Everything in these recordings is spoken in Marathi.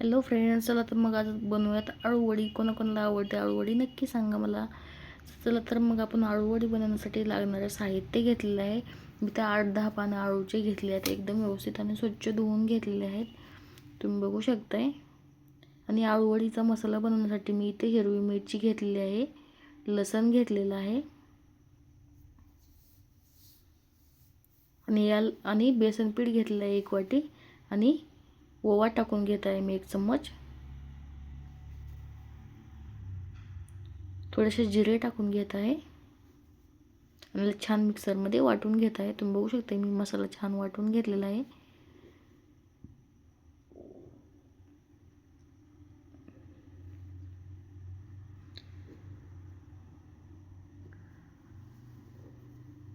हॅलो फ्रेंड्स, चला तर मग आज बनवूयात आळूवडी. कोणाकोणाला आवडते आळूवडी नक्की सांगा मला. चला तर मग आपण आळूवडी बनवण्यासाठी लागणारे साहित्य घेतलेलं आहे. मी त्या 8-10 पानं आळूचे घेतले आहेत, एकदम व्यवस्थित आणि स्वच्छ धुवून घेतलेले आहेत, तुम्ही बघू शकताय. आणि आळूवडीचा मसाला बनवण्यासाठी मी इथे हिरवी मिरची घेतलेली आहे, लसूण घेतलेलं आहे आणि बेसन पीठ घेतलेलं आहे 1 वाटी आणि ओवा टाकून घेत आहे मी 1 चम्मच. थोडेसे जिरे टाकून घेत आहे आणि छान मिक्सरमध्ये वाटून घेत आहे. तुम्ही बघू शकता मी मसाला छान वाटून घेतलेला आहे.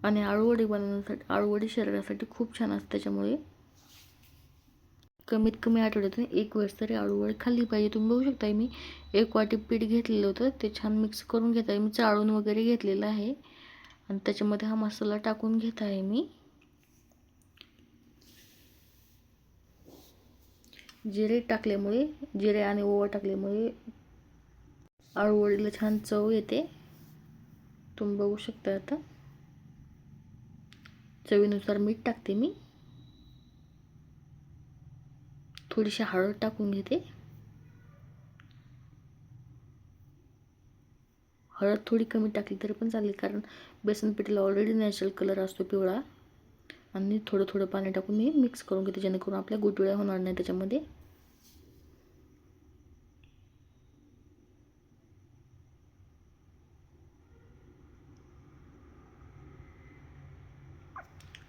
आणि आळूवडी बनवण्यासाठी आळूवडी शरीरासाठी खूप छान असते, त्याच्यामुळे कमीत कमी आठवड्यातून 1 वेळेस तरी आळूवडी खाल्ली पाहिजे. तुम्ही बघू शकता मी 1 वाटी पीठ घेतलेलं होतं, ते छान मिक्स करून घेत आहे. मी चाळून वगैरे घेतलेलं आहे आणि त्याच्यामध्ये हा मसाला टाकून घेत आहे मी. जिरे आणि ओवा टाकल्यामुळे आळूवडीला छान चव येते. तुम्ही बघू शकता. आता चवीनुसार मीठ टाकते मी. थोडीशी हळद टाकून घेते. हळद थोडी कमी टाकली तरी पण चालेल, कारण बेसन पिठाला ऑलरेडी नॅचरल कलर असतो पिवळा. आणि थोडं थोडं पाणी टाकून मी मिक्स करून घेते, जेणेकरून आपल्या गुटळ्या होणार नाही त्याच्यामध्ये.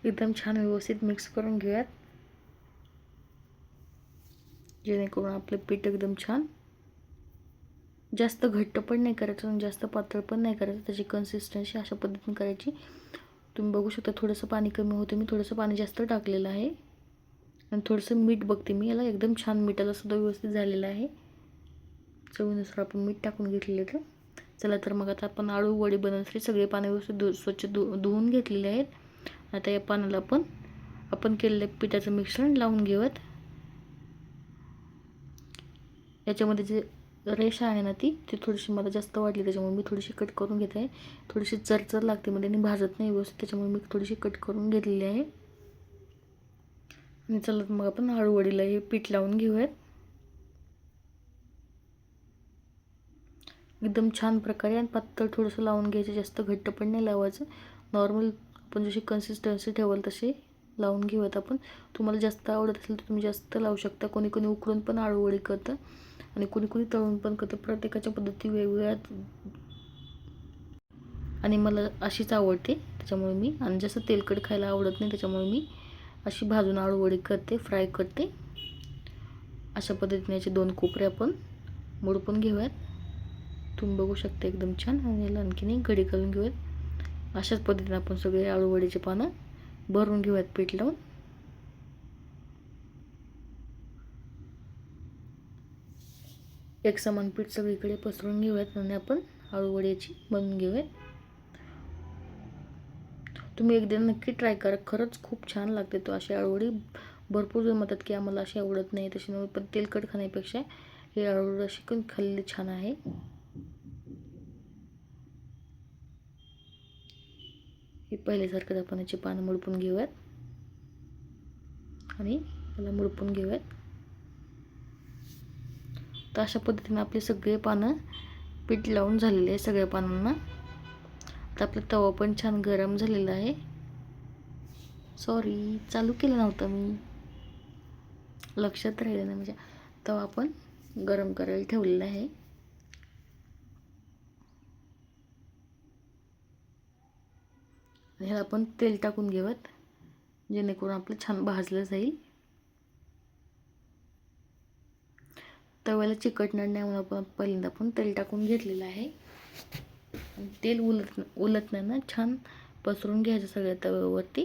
एकदम छान व्यवस्थित मिक्स करून घेऊयात, जेणेकरून आपलं पीठ एकदम छान, जास्त घट्ट पण नाही करायचं आणि जास्त पातळ पण नाही करायचं. त्याची कन्सिस्टन्सी अशा पद्धतीने करायची. तुम्ही बघू शकता थोडंसं पाणी कमी होतं, मी थोडंसं पाणी जास्त टाकलेलं आहे. आणि थोडंसं मीठ बघते मी, याला एकदम छान मिठाला सुद्धा व्यवस्थित झालेलं आहे. चवीनुसार आपण मीठ टाकून घेतलेलं तर. चला तर मग आता आपण आळू वडी बनवण्यासाठी सगळे पाणी व्यवस्थित स्वच्छ धुवून घेतलेले आहेत. आता या पानाला आपण केलेलं पिठाचं मिश्रण लावून घेऊयात. याच्यामध्ये जे रेषा आहे ना ती थोडीशी मला जास्त वाटली, त्याच्यामुळे मी थोडीशी कट करून घेत आहे. थोडीशी चरचर लागते मध्ये आणि भाजत नाही व्यवस्थित, त्याच्यामुळे मी थोडीशी कट करून घेतलेली आहे. आणि चला मग आपण आळूवडीला हे पीठ लावून घेऊयात. एकदम छान प्रकारे आणि पातळ थोडंसं लावून घ्यायचं, जास्त घट्ट पण नाही लावायचं. नॉर्मल आपण जशी कन्सिस्टन्सी ठेवाल तशी लावून घेऊयात आपण. तुम्हाला जास्त आवडत असेल तर तुम्ही जास्त लावू शकता. कोणी कोणी उकळून पण आळूवडी करतं आणि कोणी कोणी तळून पण करतं. प्रत्येकाच्या पद्धती वेगवेगळ्या आणि मला अशीच आवडते, त्याच्यामुळे मी, आणि जास्त तेलकट खायला आवडत नाही, त्याच्यामुळे मी अशी भाजून आळूवडी करते, फ्राय करते. अशा पद्धतीने याचे 2 कोपरे आपण मोडपून घेऊयात. तुम्ही बघू शकता एकदम छान. आणि याला आणखीन एक घडी करून घेऊयात. अशाच पद्धतीने आपण सगळे आळूवडीचे पानं भरून घेऊयात पीठ लावून. एक समान पीठ सगळीकडे पसरून घेऊयात आणि आपण आळूवडीची बनवून घेऊयात. तुम्ही एकदा नक्की ट्राय करा, खरंच खूप छान लागते. तो अशी आळूवडी भरपूर जण म्हणतात की आम्हाला अशी आवडत नाही, तशी नव्हे, पण तेलकट खाण्यापेक्षा ही आळूवडी अशी पण खाल्लेली छान आहे. हे पहिल्यासारखंच आपण याची पानं मुडपून घेऊयात आणि याला मुडपून घेऊयात. तर अशा पद्धतीने आपले सगळे पानं पीठ लावून झालेले आहे सगळ्या पानांना. तर आपला तवा पण छान गरम झालेला आहे. सॉरी, चालू केलं नव्हतं मी, लक्षात राहिलं नाही. म्हणजे तवा आपण गरम करायला ठेवलेला आहे. ह्याला आपण तेल टाकून घेऊयात, जेणेकरून आपलं छान भाजलं जाईल. तव्याला चिकटणार नाही म्हणून आपण पहिल्यांदा तेल टाकून घेतलेलं आहे. आणि तेल उलटण्यानं छान पसरून घ्यायचं सगळ्या तव्यावरती.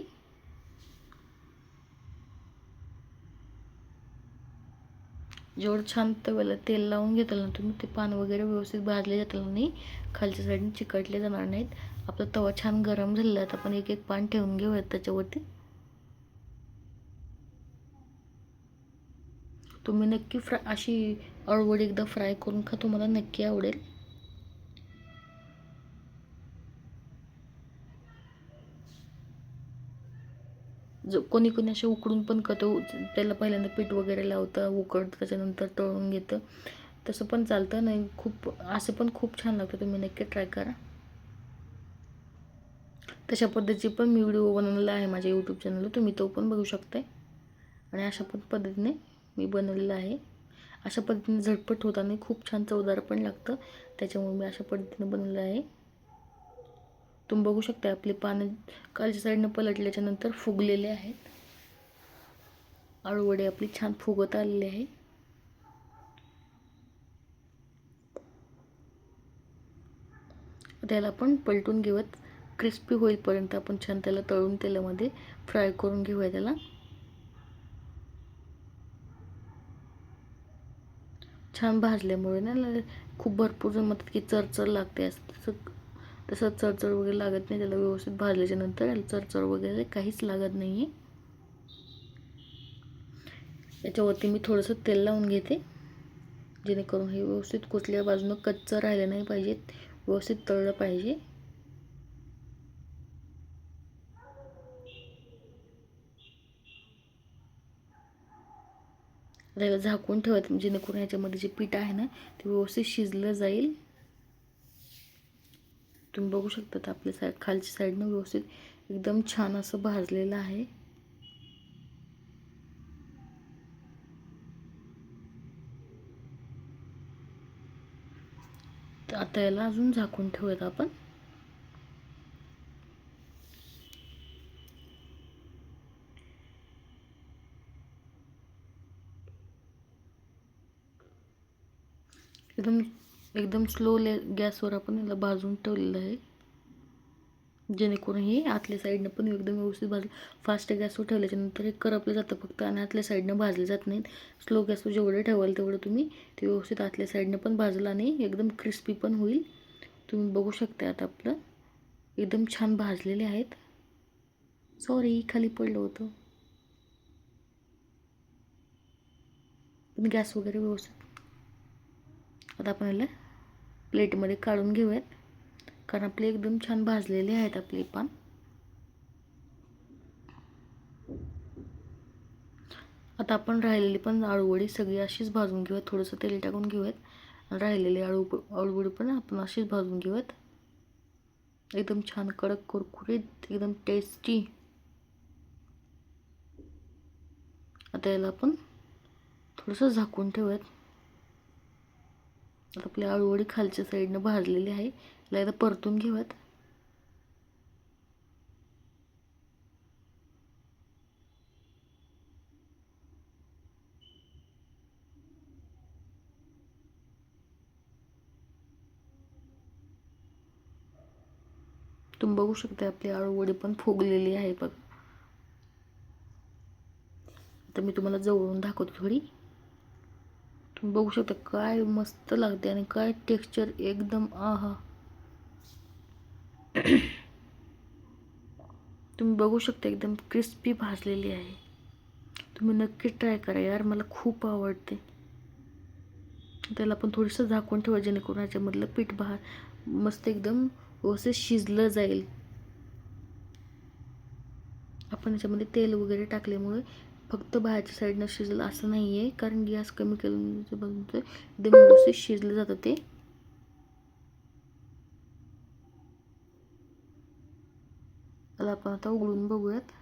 जेवढं छान तव्याला तेल लावून घेताल ना तुम्ही, ते पान वगैरे व्यवस्थित भाजले जातील आणि खालच्या साईडने चिकटले जाणार नाहीत. आपला तवा छान गरम झालेला आहे. आपण एक एक पान ठेवून घेऊयात त्याच्यावरती. तुम्ही नक्की अशी अळूवडी एकदा फ्राय करून खा, तुम्हाला नक्की आवडेल. कोणी कोणी असे उकडून पण करतो, त्याला पहिल्यांदा पीठ वगैरे लावतं, उकडतं, त्याच्यानंतर तळून घेतं. तसं पण चालतं, नाही खूप असं पण खूप छान लागतं. तुम्ही नक्की ट्राय करा. तशा पद्धतीची पण मी व्हिडिओ बनवलेला आहे माझ्या यूट्यूब चॅनलवर, तुम्ही तो पण बघू शकताय. आणि अशा पण पद्धतीने मी बनवलेलं आहे. अशा पद्धतीने झटपट होत आणि खूप छान चवदार पण लागतं, त्याच्यामुळे मी अशा पद्धतीने बनवलेलं आहे. तुम्ही बघू शकता आपले पानं खालच्या साईडनं पलटल्याच्या नंतर फुगलेले आहेत. अळूवडे आपली छान फुगत आलेली आहे. त्याला आपण पलटून घेऊयात, क्रिस्पी होईपर्यंत आपण छान त्याला तळून तेलामध्ये फ्राय करून घेऊया त्याला. छान भाजल्यामुळे ना खूप भरपूर जण म्हणतात की चरचर लागते, असं तसं चरचर वगैरे लागत नाही. त्याला व्यवस्थित भाजल्याच्या नंतर चरचर वगैरे काहीच लागत नाही आहे. याच्यावरती मी थोडंसं तेल लावून घेते, जेणेकरून हे व्यवस्थित कुठल्या बाजूनं कच्चं राहिलं नाही पाहिजे, व्यवस्थित तळलं पाहिजे. त्याला झाकून ठेवत, जेणेकरून ह्याच्यामध्ये जे पीठ आहे ना ते व्यवस्थित शिजलं जाईल. तुम्ही बघू शकता आपल्या खालच्या साईडनं व्यवस्थित एकदम छान असं भाजलेलं आहे. तर आता याला अजून झाकून ठेवूयात आपण. एकदम एकदम स्लो गॅसवर आपण याला भाजून ठेवलेलं आहे, जेणेकरून हे आतल्या साईडनं पण एकदम व्यवस्थित भाजलं. फास्ट गॅसवर ठेवल्याच्यानंतर हे करपलं जातं फक्त, आणि आतल्या साईडनं भाजलं जात नाहीत. स्लो गॅसवर जेवढं ठेवाल तेवढं तुम्ही ते व्यवस्थित आतल्या साईडनं पण भाजलं आणि एकदम क्रिस्पी पण होईल. तुम्ही बघू शकता आता आपलं एकदम छान भाजलेले आहेत. सॉरी, खाली पडलं होतं. पण गॅस वगैरे व्यवस्थित. आता आपण याला प्लेटमध्ये काढून घेऊयात, कारण आपले एकदम छान भाजलेले आहेत आपले पान. आता आपण राहिलेली पण अळूवडी सगळी अशीच भाजून घेऊयात, थोडंसं तेल टाकून घेऊयात. राहिलेली अळूवडी पण आपण अशीच भाजून घेऊयात, एकदम छान कडक कुरकुरीत, एकदम टेस्टी. आता याला आपण थोडंसं झाकून ठेवूयात. आता आपली अळूवडी खालच्या साईडनं भाजलेली आहे, याला एकदा परतून घेऊयात. तुम्ही बघू शकता आपली अळूवडी पण फुगलेली आहे बघा. आता मी तुम्हाला जवळून दाखवतो थोडी. तुम्ही बघू शकता काय मस्त लागते आणि काय टेक्स्चर एकदम आहा. तुम्ही बघू शकता एकदम क्रिस्पी भाजलेली आहे. तुम्ही नक्की ट्राय करा यार, मला खूप आवडते. त्याला पण थोडंसं झाकून ठेवा, जेणेकरून ह्याच्यामधलं पीठ मस्त एकदम व्यवस्थित शिजलं जाईल. आपण याच्यामध्ये तेल वगैरे टाकल्यामुळे फक्त बाहेरच्या साईडनं शिजलं असं नाही आहे, कारण गॅस कमी केल्यानंतर बनतं एकदम व्यवस्थित शिजलं जातं ते. त्याला आपण आता उघडून बघूयात.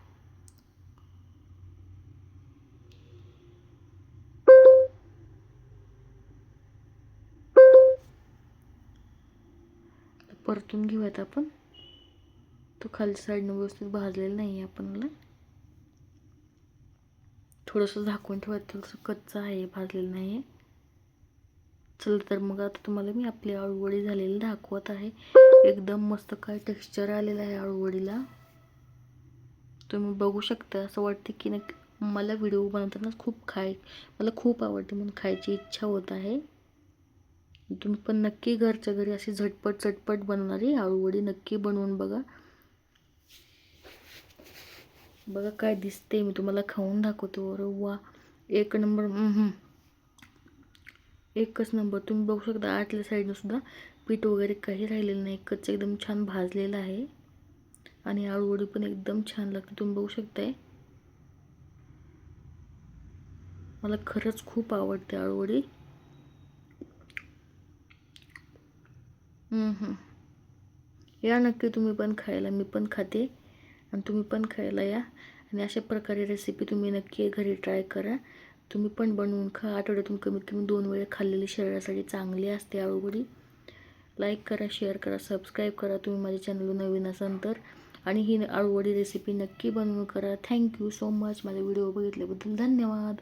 परतून घेऊयात आपण. तो खालच्या साईडनं व्यवस्थित भाजलेला नाही आहे, आपल्याला थोडंसं झाकून ठेवायचं, थोडंसं कच्चं आहे, भाजलेलं नाही आहे. चला तर मग आता तुम्हाला मी आपली अळूवडी झालेली दाखवत आहे. एकदम मस्त काय टेक्स्चर आलेलं आहे अळूवडीला, तुम्ही बघू शकता. असं वाटते की मला व्हिडिओ बनवताना मला खूप आवडते, म्हणून खायची इच्छा होत आहे. तुम्ही पण नक्की घरच्या घरी अशी झटपट बनवणारी अळूवडी नक्की बनवून बघा. बघा काय दिसते, मी तुम्हाला खाऊन दाखवतो. अरे वा, एक नंबर. एकच नंबर. तुम्ही बघू शकता आतल्या साईडनं सुद्धा पीठ वगैरे काही राहिलेलं नाही, कच्चं एकदम छान भाजलेलं आहे. आणि आळूवडी पण एकदम छान लागते, तुम्ही बघू शकताय. मला खरंच खूप आवडते आळूवडी. या नक्की तुम्ही पण खायला, मी पण खाते आणि तुम्ही पण खायला या. आणि अशा प्रकारे रेसिपी तुम्ही नक्की घरी ट्राय करा. तुम्ही पण बनवून खा. आठवड्यातून कमीत कमी 2 वेळा खाल्लेली शरीरासाठी चांगली असते आळूवडी. लाईक करा, शेअर करा, सबस्क्राईब करा तुम्ही माझ्या चॅनलवर नवीन असाल तर. आणि ही आळूवडी रेसिपी नक्की बनवून करा. Thank you so much. माझा व्हिडिओ बघितल्याबद्दल धन्यवाद.